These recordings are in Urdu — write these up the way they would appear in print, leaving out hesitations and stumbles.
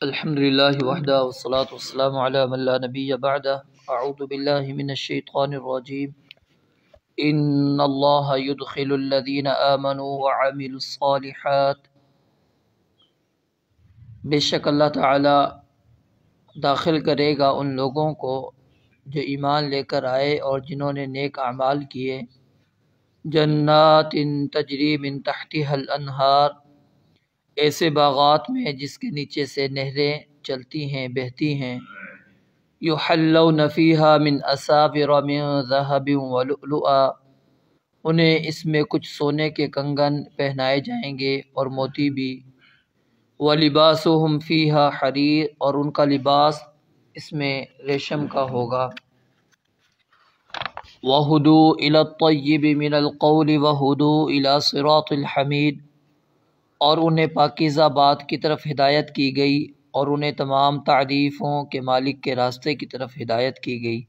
الحمد للہ وحدہ والصلاة والسلام علی من لا نبی بعدہ اعوذ باللہ من الشیطان الرجیم ان اللہ يدخل الذین آمنوا وعملوا الصالحات، بے شک اللہ تعالی داخل کرے گا ان لوگوں کو جو ایمان لے کر آئے اور جنہوں نے نیک اعمال کیے، جنات تجری من تحتها الانہار، ایسے باغات میں جس کے نیچے سے نہریں چلتی ہیں بہتی ہیں، یحلون فیہا من اساور من ذہب ولؤلؤا، انہیں اس میں کچھ سونے کے کنگن پہنائے جائیں گے اور موتی بھی، ولباسہم فیہا حریر، اور ان کا لباس اس میں ریشم کا ہوگا، وہدوا الی الطیب من القول وہدوا الی صراط الحمید، اور انہیں پاکیزہ بات کی طرف ہدایت کی گئی اور انہیں تمام تعریفوں کے مالک کے راستے کی طرف ہدایت کی گئی۔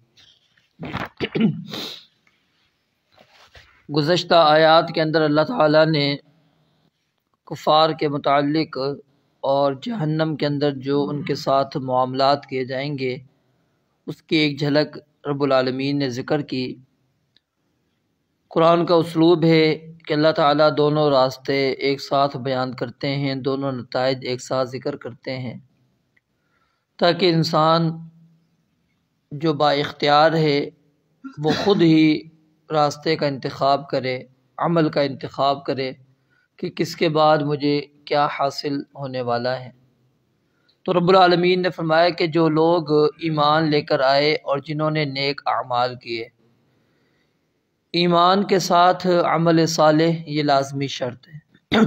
گزشتہ آیات کے اندر اللہ تعالیٰ نے کفار کے متعلق اور جہنم کے اندر جو ان کے ساتھ معاملات کیے جائیں گے اس کی ایک جھلک رب العالمین نے ذکر کی۔ قرآن کا اسلوب ہے کہ اللہ تعالیٰ دونوں راستے ایک ساتھ بیان کرتے ہیں، دونوں نتائج ایک ساتھ ذکر کرتے ہیں، تاکہ انسان جو با اختیار ہے وہ خود ہی راستے کا انتخاب کرے، عمل کا انتخاب کرے کہ کس کے بعد مجھے کیا حاصل ہونے والا ہے۔ تو رب العالمین نے فرمایا کہ جو لوگ ایمان لے کر آئے اور جنہوں نے نیک اعمال کیے، ایمان کے ساتھ عمل صالح یہ لازمی شرط ہے۔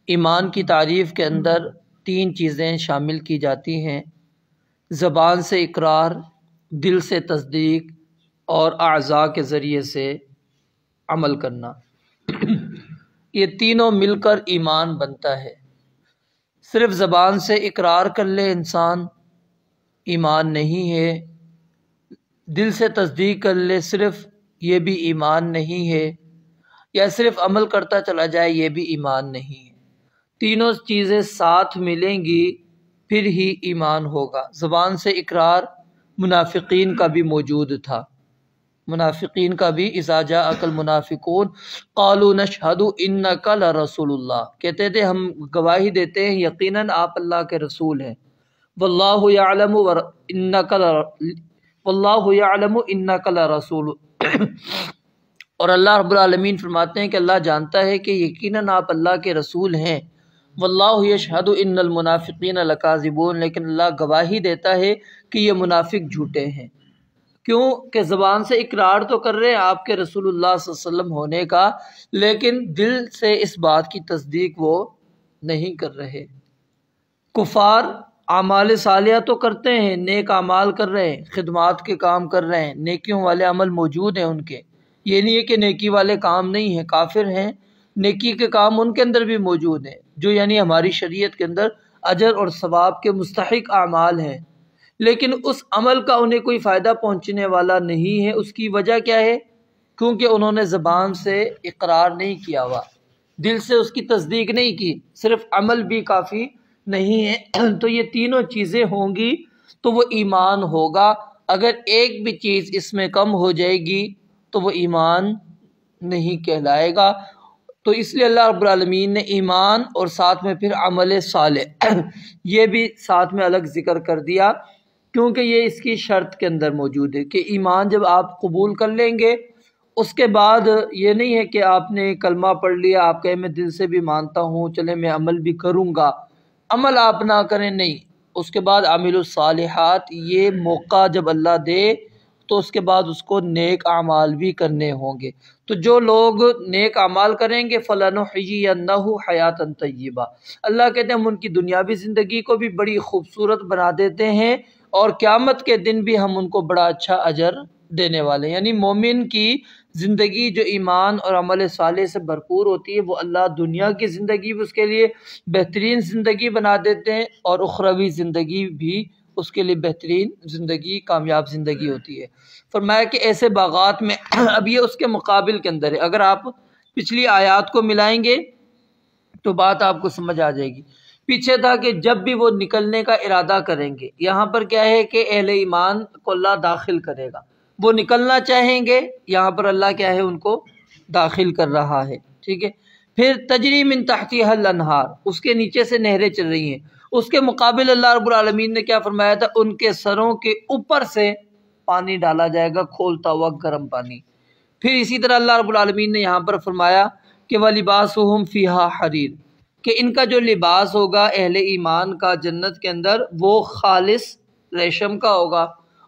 ایمان کی تعریف کے اندر تین چیزیں شامل کی جاتی ہیں: زبان سے اقرار، دل سے تصدیق اور اعضاء کے ذریعے سے عمل کرنا۔ یہ تینوں مل کر ایمان بنتا ہے۔ صرف زبان سے اقرار کر لے انسان، ایمان نہیں ہے۔ دل سے تصدیق کر لے صرف، یہ بھی ایمان نہیں ہے۔ یا صرف عمل کرتا چلا جائے، یہ بھی ایمان نہیں ہے۔ تینوں چیزیں ساتھ ملیں گی پھر ہی ایمان ہوگا۔ زبان سے اقرار منافقین کا بھی موجود تھا، منافقین کا بھی اذا جاءک المنافقون قالوا نشہد انک لرسول اللہ، کہتے تھے ہم گواہی دیتے ہیں یقیناً آپ اللہ کے رسول ہیں، واللہ یعلم انک لرسول، اور اللہ رب العالمین فرماتے ہیں کہ اللہ جانتا ہے کہ یقیناً آپ اللہ کے رسول ہیں، واللہ یشہد ان المنافقین لکاذبون، لیکن اللہ گواہی دیتا ہے کہ یہ منافق جھوٹے ہیں۔ کیوں کہ زبان سے اقرار تو کر رہے ہیں آپ کے رسول اللہ صلی اللہ علیہ وسلم ہونے کا، لیکن دل سے اس بات کی تصدیق وہ نہیں کر رہے۔ کفار اعمال صالحہ تو کرتے ہیں، نیک اعمال کر رہے ہیں، خدمات کے کام کر رہے ہیں، نیکیوں والے عمل موجود ہیں ان کے، یہ نہیں ہے کہ نیکی والے کام نہیں ہیں، کافر ہیں، نیکی کے کام ان کے اندر بھی موجود ہیں، جو یعنی ہماری شریعت کے اندر اجر اور ثواب کے مستحق اعمال ہیں، لیکن اس عمل کا انہیں کوئی فائدہ پہنچنے والا نہیں ہے۔ اس کی وجہ کیا ہے؟ کیونکہ انہوں نے زبان سے اقرار نہیں کیا ہوا، دل سے اس کی تصدیق نہیں کی، صرف عمل بھی کافی نہیں ہے۔ تو یہ تینوں چیزیں ہوں گی تو وہ ایمان ہوگا۔ اگر ایک بھی چیز اس میں کم ہو جائے گی تو وہ ایمان نہیں کہلائے گا۔ تو اس لیے اللہ رب العالمین نے ایمان اور ساتھ میں پھر عمل صالح یہ بھی ساتھ میں الگ ذکر کر دیا، کیونکہ یہ اس کی شرط کے اندر موجود ہے کہ ایمان جب آپ قبول کر لیں گے، اس کے بعد یہ نہیں ہے کہ آپ نے کلمہ پڑھ لیا، آپ کہیں میں دل سے بھی مانتا ہوں، چلے میں عمل بھی کروں گا، عمل آپ نہ کریں، نہیں، اس کے بعد عامل الصالحات، یہ موقع جب اللہ دے تو اس کے بعد اس کو نیک اعمال بھی کرنے ہوں گے۔ تو جو لوگ نیک اعمال کریں گے فَلَنُحْيِيَنَّهُ حَيَاةً طَيِّبَةً، اللہ کہتے ہیں ہم ان کی دنیاوی زندگی کو بھی بڑی خوبصورت بنا دیتے ہیں اور قیامت کے دن بھی ہم ان کو بڑا اچھا اجر دینے والے ہیں۔ یعنی مومن کی زندگی جو ایمان اور عمل صالح سے بھرپور ہوتی ہے، وہ اللہ دنیا کی زندگی بھی اس کے لیے بہترین زندگی بنا دیتے ہیں اور اخروی زندگی بھی اس کے لیے بہترین زندگی، کامیاب زندگی ہوتی ہے۔ فرمایا کہ ایسے باغات میں، اب یہ اس کے مقابل کے اندر ہے، اگر آپ پچھلی آیات کو ملائیں گے تو بات آپ کو سمجھ آ جائے گی پیچھے تھا کہ جب بھی وہ نکلنے کا ارادہ کریں گے، یہاں پر کیا ہے کہ اہل ایمان کو اللہ داخل کرے گا، وہ نکلنا چاہیں گے، یہاں پر اللہ کیا ہے ان کو داخل کر رہا ہے، ٹھیک ہے۔ پھر تجری من تحتها الانہار، اس کے نیچے سے نہریں چل رہی ہیں، اس کے مقابل اللہ رب العالمین نے کیا فرمایا تھا، ان کے سروں کے اوپر سے پانی ڈالا جائے گا، کھولتا ہوا گرم پانی۔ پھر اسی طرح اللہ رب العالمین نے یہاں پر فرمایا کہ وَلِبَاسُهُمْ فِيهَا حَرِيرٌ، کہ ان کا جو لباس ہوگا اہل ایمان کا جنت کے اندر وہ خالص ریشم کا ہوگا،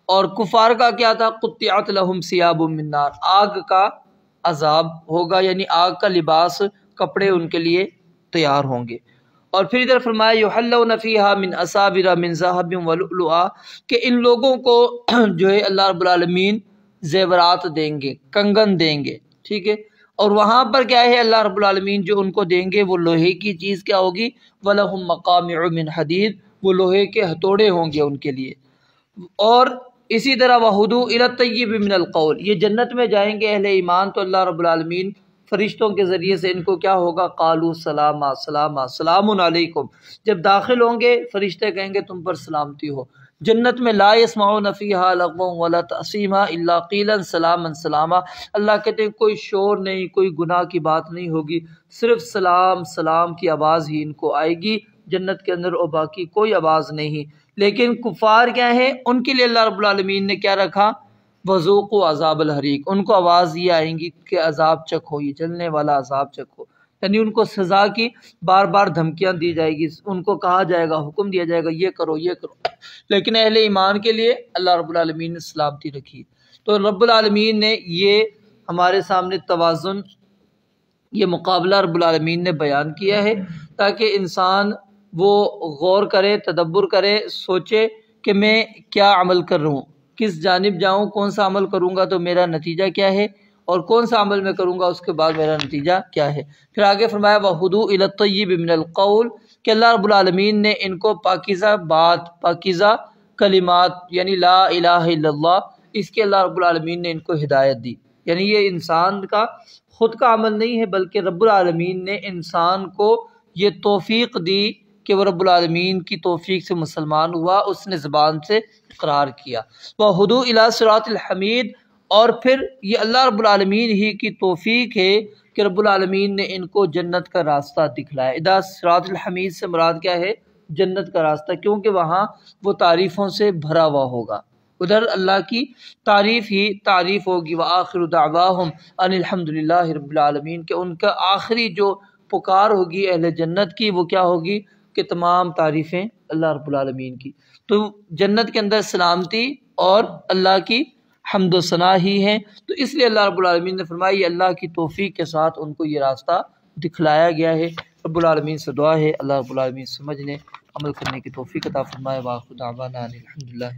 اور کفار کا کیا تھا، قُطِّعَتْ لَهُمْ ثِيَابٌ مِّن نَّارٍ، آگ کا عذاب ہوگا، یعنی آگ کا لباس، کپڑے ان کے لیے تیار ہوں گے۔ اور پھر ادھر فرمایا یحلون فیہا من اساور من ذہب ولؤلؤا، کہ ان لوگوں کو جو ہے اللہ رب العالمین زیورات دیں گے، کنگن دیں گے، ٹھیک ہے۔ اور وہاں پر کیا ہے، اللہ رب العالمین جو ان کو دیں گے وہ لوہے کی چیز کیا ہوگی، وَلَهُمْ مَقَامِعُ مِنْ حَدِيدٍ، وہ لوہے کے ہتھوڑے ہوں گے ان کے لیے۔ اور اسی طرح وَهُدُوا إِلَى الطَّيِّبِ مِنَ الْقَوْلِ، یہ جنت میں جائیں گے اہل ایمان تو اللہ رب العالمین فرشتوں کے ذریعے سے ان کو کیا ہوگا، قالوا سلاما سلاما سلام علیکم، جب داخل ہوں گے فرشتے کہیں گے تم پر سلامتی ہو۔ جنت میں لا يسمعون فیہا لغوا ولا تأثیما الا قیلا سلاما سلاما، اللہ کہتے ہیں کوئی شور نہیں، کوئی گناہ کی بات نہیں ہوگی، صرف سلام سلام کی آواز ہی ان کو آئے گی جنت کے اندر، اور باقی کوئی آواز نہیں۔ لیکن کفار کیا ہے، ان کے لیے اللہ رب العالمین نے کیا رکھا، وذوقوا عذاب الحریق، ان کو آواز یہ آئیں گی کہ عذاب چکھو، یہ جلنے والا عذاب چکھو، یعنی ان کو سزا کی بار بار دھمکیاں دی جائے گی، ان کو کہا جائے گا، حکم دیا جائے گا یہ کرو یہ کرو، لیکن اہل ایمان کے لیے اللہ رب العالمین نے سلامتی رکھی۔ تو رب العالمین نے یہ ہمارے سامنے توازن، یہ مقابلہ رب العالمین نے بیان کیا ہے تاکہ انسان وہ غور کرے، تدبر کرے، سوچے کہ میں کیا عمل کر رہا ہوں، کس جانب جاؤں، کون سا عمل کروں گا تو میرا نتیجہ کیا ہے، اور کون سا عمل میں کروں گا اس کے بعد میرا نتیجہ کیا ہے۔ پھر آگے فرمایا وَهُدُوا إِلَى الطَّيِّبِ مِنَ الْقَوْلِ، کہ اللہ رب العالمین نے ان کو پاکیزہ بات، پاکیزہ کلمات، یعنی لا الہ الا اللہ، اس کے اللہ رب العالمین نے ان کو ہدایت دی، یعنی یہ انسان کا خود کا عمل نہیں ہے بلکہ رب العالمین نے انسان کو یہ توفیق دی کہ وہ رب العالمین کی توفیق سے مسلمان ہوا، اس نے زبان سے اقرار کیا۔ وَهُدُوا إِلَى صِرَاطِ الْحَمِيدِ، اور پھر یہ اللہ رب العالمین ہی کی توفیق ہے کہ رب العالمین نے ان کو جنت کا راستہ دکھلایا۔ اذا صراط الحمید سے مراد کیا ہے، جنت کا راستہ، کیونکہ وہاں وہ تعریفوں سے بھرا ہوا ہوگا، ادھر اللہ کی تعریف ہی تعریف ہوگی۔ وآخر دعواہم ان الحمد للہ رب العالمین، کہ ان کا آخری جو پکار ہوگی اہل جنت کی وہ کیا ہوگی، کہ تمام تعریفیں اللہ رب العالمین کی۔ تو جنت کے اندر سلامتی اور اللہ کی حمد و ثنا ہی ہیں، تو اس لیے اللہ رب العالمین نے فرمایا یہ اللہ کی توفیق کے ساتھ ان کو یہ راستہ دکھلایا گیا ہے۔ رب العالمین سے دعا ہے اللہ رب العالمین سمجھنے عمل کرنے کی توفیق عطا فرمائے۔ وآخر دعوانا ان الحمد للہ۔